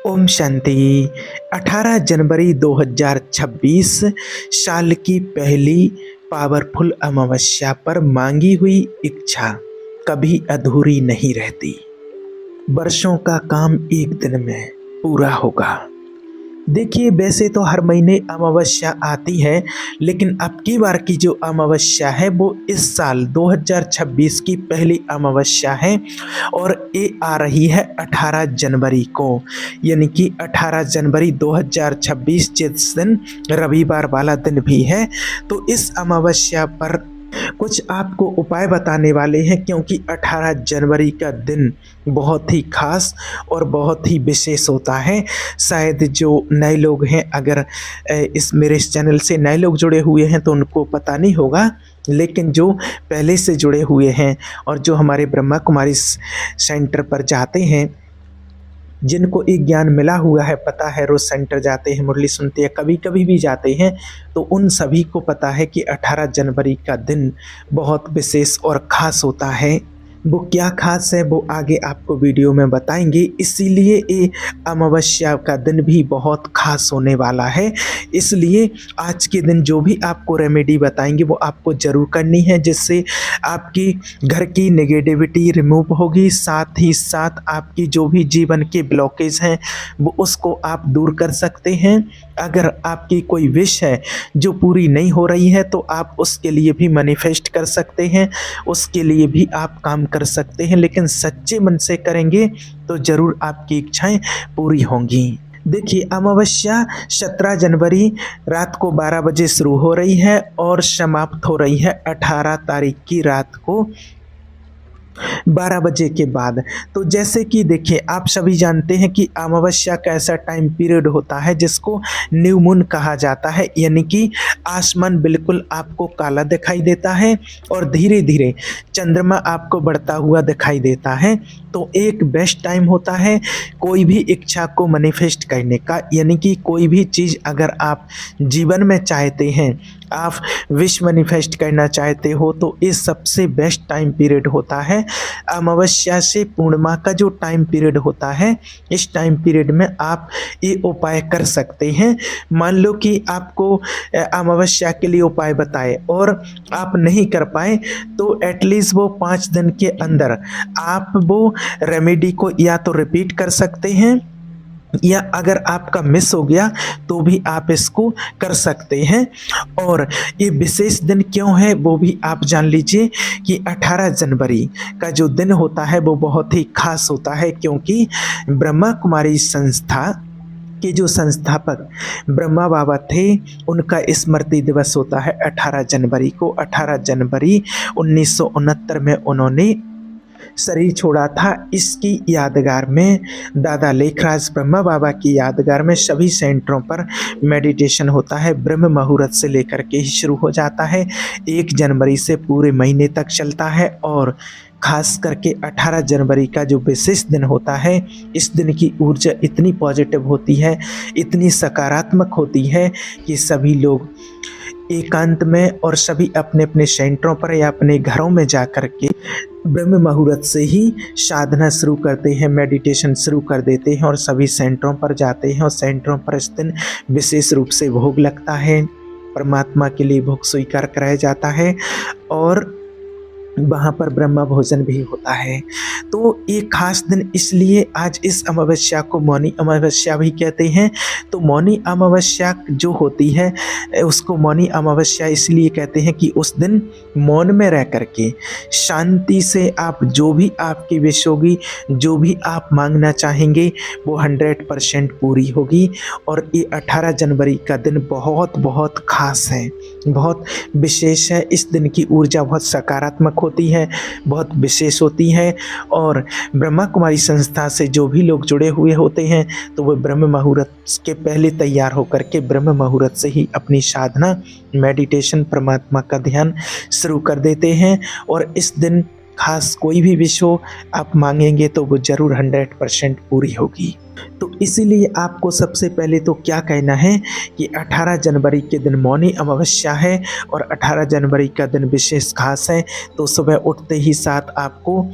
ओम शांति। 18 जनवरी 2026 साल की पहली पावरफुल अमावस्या पर मांगी हुई इच्छा कभी अधूरी नहीं रहती। वर्षों का काम एक दिन में पूरा होगा। देखिए, वैसे तो हर महीने अमावस्या आती है, लेकिन अब की बार की जो अमावस्या है वो इस साल 2026 की पहली अमावस्या है और ये आ रही है 18 जनवरी को, यानी कि 18 जनवरी 2026 जिस दिन रविवार वाला दिन भी है। तो इस अमावस्या पर कुछ आपको उपाय बताने वाले हैं, क्योंकि 18 जनवरी का दिन बहुत ही खास और बहुत ही विशेष होता है। शायद जो नए लोग हैं, अगर इस मेरे इस चैनल से नए लोग जुड़े हुए हैं तो उनको पता नहीं होगा, लेकिन जो पहले से जुड़े हुए हैं और जो हमारे ब्रह्मा कुमारी सेंटर पर जाते हैं, जिनको एक ज्ञान मिला हुआ है, पता है, रोज सेंटर जाते हैं, मुरली सुनते हैं, कभी कभी भी जाते हैं, तो उन सभी को पता है कि 18 जनवरी का दिन बहुत विशेष और ख़ास होता है। वो क्या खास है वो आगे आपको वीडियो में बताएंगे, इसीलिए ये अमावस्या का दिन भी बहुत खास होने वाला है। इसलिए आज के दिन जो भी आपको रेमेडी बताएंगे वो आपको ज़रूर करनी है, जिससे आपकी घर की नेगेटिविटी रिमूव होगी, साथ ही साथ आपकी जो भी जीवन के ब्लॉकेज हैं वो उसको आप दूर कर सकते हैं। अगर आपकी कोई विश है जो पूरी नहीं हो रही है तो आप उसके लिए भी मैनिफेस्ट कर सकते हैं, उसके लिए भी आप काम कर सकते हैं, लेकिन सच्चे मन से करेंगे तो ज़रूर आपकी इच्छाएं पूरी होंगी। देखिए, अमावस्या 17 जनवरी रात को 12 बजे शुरू हो रही है और समाप्त हो रही है 18 तारीख की रात को 12 बजे के बाद। तो जैसे कि देखिए, आप सभी जानते हैं कि अमावस्या का ऐसा टाइम पीरियड होता है जिसको न्यू मून कहा जाता है, यानी कि आसमान बिल्कुल आपको काला दिखाई देता है और धीरे धीरे चंद्रमा आपको बढ़ता हुआ दिखाई देता है। तो एक बेस्ट टाइम होता है कोई भी इच्छा को मैनिफेस्ट करने का, यानी कि कोई भी चीज़ अगर आप जीवन में चाहते हैं, आप विश मैनिफेस्ट करना चाहते हो, तो ये सबसे बेस्ट टाइम पीरियड होता है। अमावस्या से पूर्णिमा का जो टाइम पीरियड होता है, इस टाइम पीरियड में आप ये उपाय कर सकते हैं। मान लो कि आपको अमावस्या के लिए उपाय बताए और आप नहीं कर पाए, तो एटलीस्ट वो 5 दिन के अंदर आप वो रेमेडी को या तो रिपीट कर सकते हैं, या अगर आपका मिस हो गया तो भी आप इसको कर सकते हैं। और ये विशेष दिन क्यों है वो भी आप जान लीजिए कि 18 जनवरी का जो दिन होता है वो बहुत ही खास होता है, क्योंकि ब्रह्मा कुमारी संस्था के जो संस्थापक ब्रह्मा बाबा थे, उनका स्मृति दिवस होता है 18 जनवरी को। 18 जनवरी 1969 में उन्होंने शरीर छोड़ा था। इसकी यादगार में दादा लेखराज ब्रह्मा बाबा की यादगार में सभी सेंटरों पर मेडिटेशन होता है। ब्रह्म मुहूर्त से लेकर के ही शुरू हो जाता है, 1 जनवरी से पूरे महीने तक चलता है। और खास करके 18 जनवरी का जो विशेष दिन होता है, इस दिन की ऊर्जा इतनी पॉजिटिव होती है, इतनी सकारात्मक होती है कि सभी लोग एकांत में और सभी अपने अपने सेंटरों पर या अपने घरों में जा कर के ब्रह्म मुहूर्त से ही साधना शुरू करते हैं, मेडिटेशन शुरू कर देते हैं और सभी सेंटरों पर जाते हैं। और सेंटरों पर इस दिन विशेष रूप से भोग लगता है, परमात्मा के लिए भोग स्वीकार कराया जाता है और वहाँ पर ब्रह्मा भोजन भी होता है। तो एक खास दिन, इसलिए आज इस अमावस्या को मौनी अमावस्या भी कहते हैं। तो मौनी अमावस्या जो होती है उसको मौनी अमावस्या इसलिए कहते हैं कि उस दिन मौन में रह करके शांति से आप जो भी आपकी विश होगी, जो भी आप मांगना चाहेंगे वो 100% पूरी होगी। और ये 18 जनवरी का दिन बहुत बहुत खास है, बहुत विशेष है। इस दिन की ऊर्जा बहुत सकारात्मक होती है, बहुत विशेष होती है। और ब्रह्मा कुमारी संस्था से जो भी लोग जुड़े हुए होते हैं तो वो ब्रह्म मुहूर्त के पहले तैयार होकर के ब्रह्म मुहूर्त से ही अपनी साधना, मेडिटेशन, परमात्मा का ध्यान शुरू कर देते हैं। और इस दिन खास कोई भी विश हो आप मांगेंगे तो वो ज़रूर 100% पूरी होगी। तो इसीलिए आपको सबसे पहले तो क्या कहना है कि 18 जनवरी के दिन मौनी अमावस्या है और 18 जनवरी का दिन विशेष खास है। तो सुबह उठते ही साथ आपको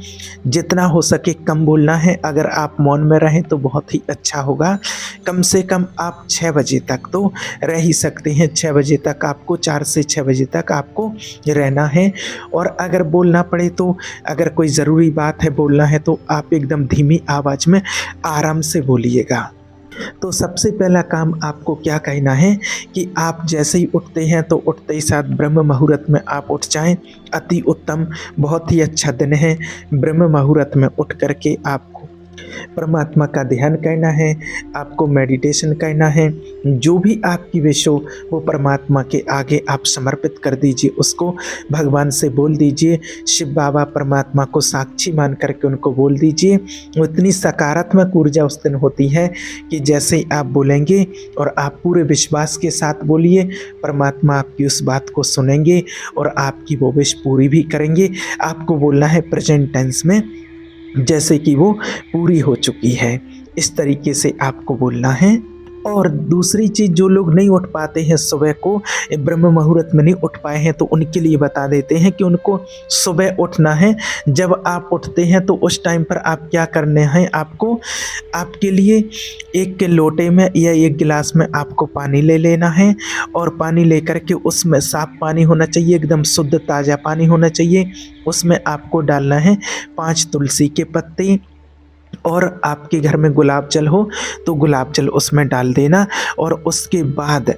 जितना हो सके कम बोलना है। अगर आप मौन में रहें तो बहुत ही अच्छा होगा। कम से कम आप 6 बजे तक तो रह ही सकते हैं। 6 बजे तक आपको 4 से 6 बजे तक आपको रहना है। और अगर बोलना पड़े तो अगर कोई ज़रूरी बात है बोलना है तो आप एकदम धीमी आवाज़ में आराम से बोलिएगा। तो सबसे पहला काम आपको क्या कहना है कि आप जैसे ही उठते हैं तो उठते ही साथ ब्रह्म मुहूर्त में आप उठ जाएं। अति उत्तम, बहुत ही अच्छा दिन है। ब्रह्म मुहूर्त में उठ करके आपको परमात्मा का ध्यान करना है, आपको मेडिटेशन करना है। जो भी आपकी विश हो वो परमात्मा के आगे आप समर्पित कर दीजिए, उसको भगवान से बोल दीजिए। शिव बाबा परमात्मा को साक्षी मान करके उनको बोल दीजिए। उतनी सकारात्मक ऊर्जा उस दिन होती है कि जैसे ही आप बोलेंगे और आप पूरे विश्वास के साथ बोलिए, परमात्मा आपकी उस बात को सुनेंगे और आपकी वो विश पूरी भी करेंगे। आपको बोलना है प्रेजेंट टेंस में, जैसे कि वो पूरी हो चुकी है। इस तरीके से आपको बोलना है। और दूसरी चीज़, जो लोग नहीं उठ पाते हैं सुबह को, ब्रह्म मुहूर्त में नहीं उठ पाए हैं, तो उनके लिए बता देते हैं कि उनको सुबह उठना है। जब आप उठते हैं तो उस टाइम पर आप क्या करने हैं, आपको आपके लिए एक लोटे में या एक गिलास में आपको पानी ले लेना है। और पानी लेकर के उसमें साफ पानी होना चाहिए, एकदम शुद्ध ताज़ा पानी होना चाहिए। उसमें आपको डालना है 5 तुलसी के पत्ते, और आपके घर में गुलाब जल हो तो गुलाब जल उसमें डाल देना। और उसके बाद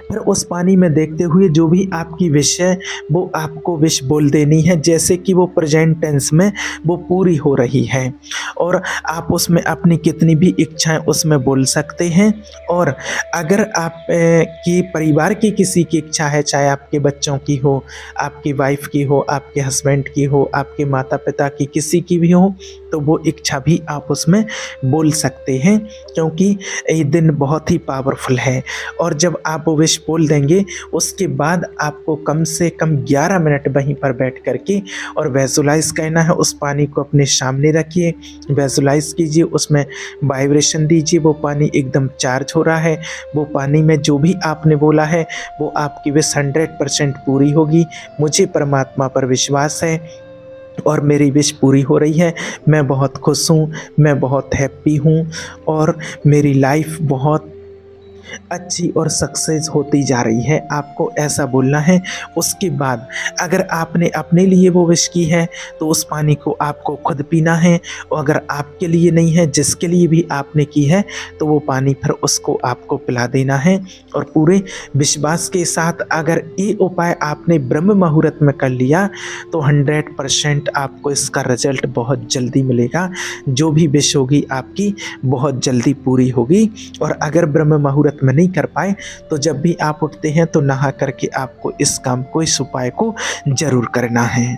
फिर उस पानी में देखते हुए जो भी आपकी विश है वो आपको विश बोल देनी है, जैसे कि वो प्रेजेंट टेंस में वो पूरी हो रही है। और आप उसमें अपनी कितनी भी इच्छाएं उसमें बोल सकते हैं। और अगर आप की परिवार की किसी की इच्छा है, चाहे आपके बच्चों की हो, आपकी वाइफ की हो, आपके हस्बैंड की हो, आपके माता पिता की, किसी की भी हो, तो वो इच्छा भी आप उसमें बोल सकते हैं, क्योंकि ये दिन बहुत ही पावरफुल है। और जब आप वो विश बोल देंगे उसके बाद आपको कम से कम 11 मिनट वहीं पर बैठ करके और विजुलाइज करना है। उस पानी को अपने सामने रखिए, विजुलाइज कीजिए, उसमें वाइब्रेशन दीजिए। वो पानी एकदम चार्ज हो रहा है। वो पानी में जो भी आपने बोला है वो आपकी विश 100% पूरी होगी। मुझे परमात्मा पर विश्वास है और मेरी विश पूरी हो रही है। मैं बहुत खुश हूँ, मैं बहुत हैप्पी हूँ और मेरी लाइफ बहुत अच्छी और सक्सेस होती जा रही है। आपको ऐसा बोलना है। उसके बाद अगर आपने अपने लिए वो विश की है तो उस पानी को आपको खुद पीना है। और अगर आपके लिए नहीं है, जिसके लिए भी आपने की है, तो वो पानी फिर उसको आपको पिला देना है। और पूरे विश्वास के साथ अगर ये उपाय आपने ब्रह्म मुहूर्त में कर लिया तो 100% आपको इसका रिजल्ट बहुत जल्दी मिलेगा। जो भी विश होगी आपकी बहुत जल्दी पूरी होगी। और अगर ब्रह्म मुहूर्त में नहीं कर पाए तो जब भी आप उठते हैं तो नहा करके आपको इस काम को, इस उपाय को जरूर करना है।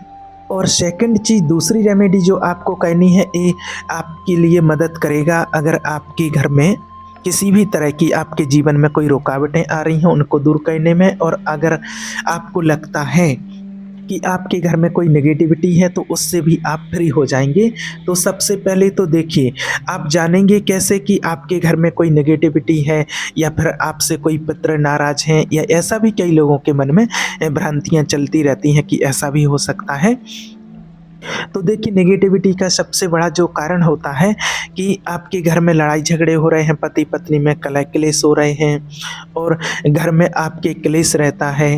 और सेकंड चीज़, दूसरी रेमेडी जो आपको करनी है, ये आपके लिए मदद करेगा। अगर आपके घर में किसी भी तरह की आपके जीवन में कोई रुकावटें आ रही हैं उनको दूर करने में, और अगर आपको लगता है कि आपके घर में कोई नेगेटिविटी है तो उससे भी आप फ्री हो जाएंगे। तो सबसे पहले तो देखिए, आप जानेंगे कैसे कि आपके घर में कोई नेगेटिविटी है या फिर आपसे कोई पुत्र नाराज हैं, या ऐसा भी कई लोगों के मन में भ्रांतियां चलती रहती हैं कि ऐसा भी हो सकता है। तो देखिए, नेगेटिविटी का सबसे बड़ा जो कारण होता है कि आपके घर में लड़ाई झगड़े हो रहे हैं, पति पत्नी में कलह क्लेश हो रहे हैं, और घर में आपके क्लेश रहता है,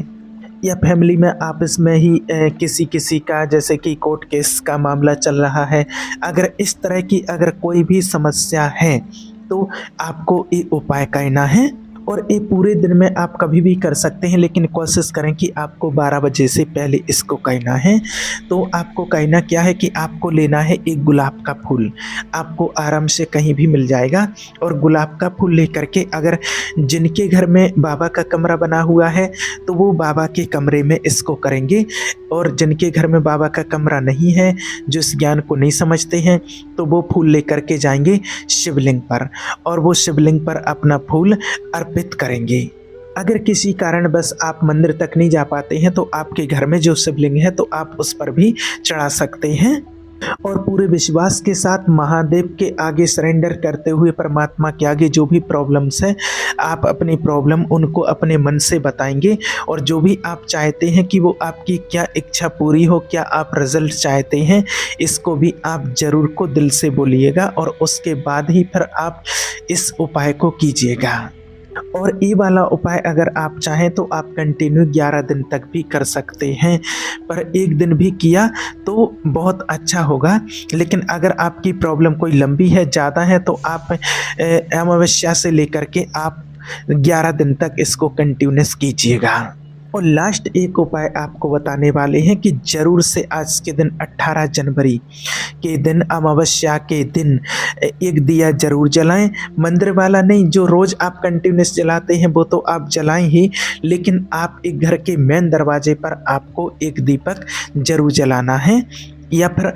या फैमिली में आपस में ही किसी किसी का जैसे कि कोर्ट केस का मामला चल रहा है। अगर इस तरह की अगर कोई भी समस्या है तो आपको ये उपाय करना है। और ये पूरे दिन में आप कभी भी कर सकते हैं, लेकिन कोशिश करें कि आपको 12 बजे से पहले इसको करना है। तो आपको करना क्या है कि आपको लेना है एक गुलाब का फूल, आपको आराम से कहीं भी मिल जाएगा। और गुलाब का फूल लेकर के, अगर जिनके घर में बाबा का कमरा बना हुआ है तो वो बाबा के कमरे में इसको करेंगे, और जिनके घर में बाबा का कमरा नहीं है, जो इस ज्ञान को नहीं समझते हैं, तो वो फूल लेकर के जाएंगे शिवलिंग पर, और वो शिवलिंग पर अपना फूल अर्पित करेंगे। अगर किसी कारण बस आप मंदिर तक नहीं जा पाते हैं तो आपके घर में जो शिवलिंग है तो आप उस पर भी चढ़ा सकते हैं। और पूरे विश्वास के साथ महादेव के आगे सरेंडर करते हुए, परमात्मा के आगे जो भी प्रॉब्लम्स है, आप अपनी प्रॉब्लम उनको अपने मन से बताएंगे और जो भी आप चाहते हैं कि वो आपकी क्या इच्छा पूरी हो, क्या आप रिजल्ट चाहते हैं, इसको भी आप ज़रूर को दिल से बोलिएगा और उसके बाद ही फिर आप इस उपाय को कीजिएगा। और ये वाला उपाय अगर आप चाहें तो आप कंटिन्यू 11 दिन तक भी कर सकते हैं, पर एक दिन भी किया तो बहुत अच्छा होगा। लेकिन अगर आपकी प्रॉब्लम कोई लंबी है, ज़्यादा है, तो आप अमावस्या से लेकर के आप 11 दिन तक इसको कंटिन्यूस कीजिएगा। और लास्ट एक उपाय आपको बताने वाले हैं कि ज़रूर से आज के दिन 18 जनवरी के दिन, अमावस्या के दिन, एक दिया ज़रूर जलाएं। मंदिर वाला नहीं, जो रोज़ आप कंटिन्यूस जलाते हैं वो तो आप जलाएं ही, लेकिन आप एक घर के मेन दरवाजे पर आपको एक दीपक ज़रूर जलाना है, या फिर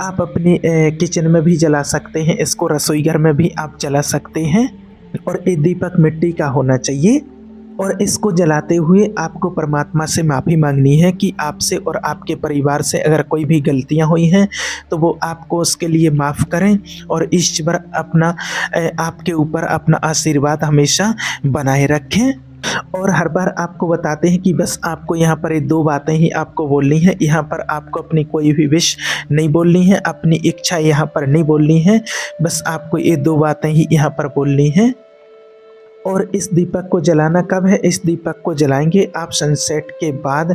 आप अपने किचन में भी जला सकते हैं, इसको रसोई घर में भी आप जला सकते हैं। और ये दीपक मिट्टी का होना चाहिए। और इसको जलाते हुए आपको परमात्मा से माफ़ी मांगनी है कि आपसे और आपके परिवार से अगर कोई भी गलतियां हुई हैं तो वो आपको उसके लिए माफ़ करें, और ईश्वर अपना आपके ऊपर अपना आशीर्वाद हमेशा बनाए रखें। और हर बार आपको बताते हैं कि बस आपको यहाँ पर ये 2 बातें ही आपको बोलनी है। यहाँ पर आपको अपनी कोई भी विश नहीं बोलनी है, अपनी इच्छा यहाँ पर नहीं बोलनी है, बस आपको ये 2 बातें ही यहाँ पर बोलनी है। और इस दीपक को जलाना कब है? इस दीपक को जलाएंगे आप सनसेट के बाद,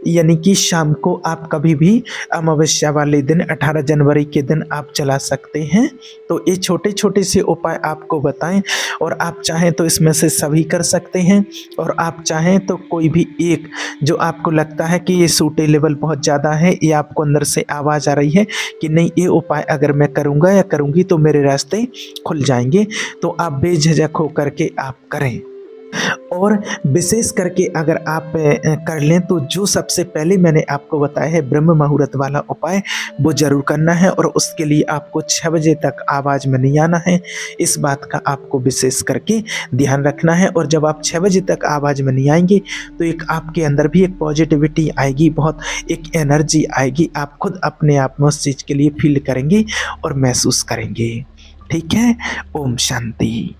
यानी कि शाम को आप कभी भी अमावस्या वाले दिन 18 जनवरी के दिन आप जला सकते हैं। तो ये छोटे छोटे से उपाय आपको बताएं, और आप चाहें तो इसमें से सभी कर सकते हैं, और आप चाहें तो कोई भी एक जो आपको लगता है कि ये सूटे लेवल बहुत ज़्यादा है, ये आपको अंदर से आवाज़ आ रही है कि नहीं, ये उपाय अगर मैं करूँगा या करूँगी तो मेरे रास्ते खुल जाएंगे, तो आप बेझिझक होकर के आप करें। और विशेष करके अगर आप कर लें तो जो सबसे पहले मैंने आपको बताया है ब्रह्म मुहूर्त वाला उपाय, वो ज़रूर करना है, और उसके लिए आपको 6 बजे तक आवाज़ में नहीं आना है। इस बात का आपको विशेष करके ध्यान रखना है। और जब आप 6 बजे तक आवाज़ में नहीं आएंगे तो एक आपके अंदर भी एक पॉजिटिविटी आएगी, बहुत एक एनर्जी आएगी, आप खुद अपने आप में उस चीज़ के लिए फील करेंगे और महसूस करेंगे। ठीक है। ओम शांति।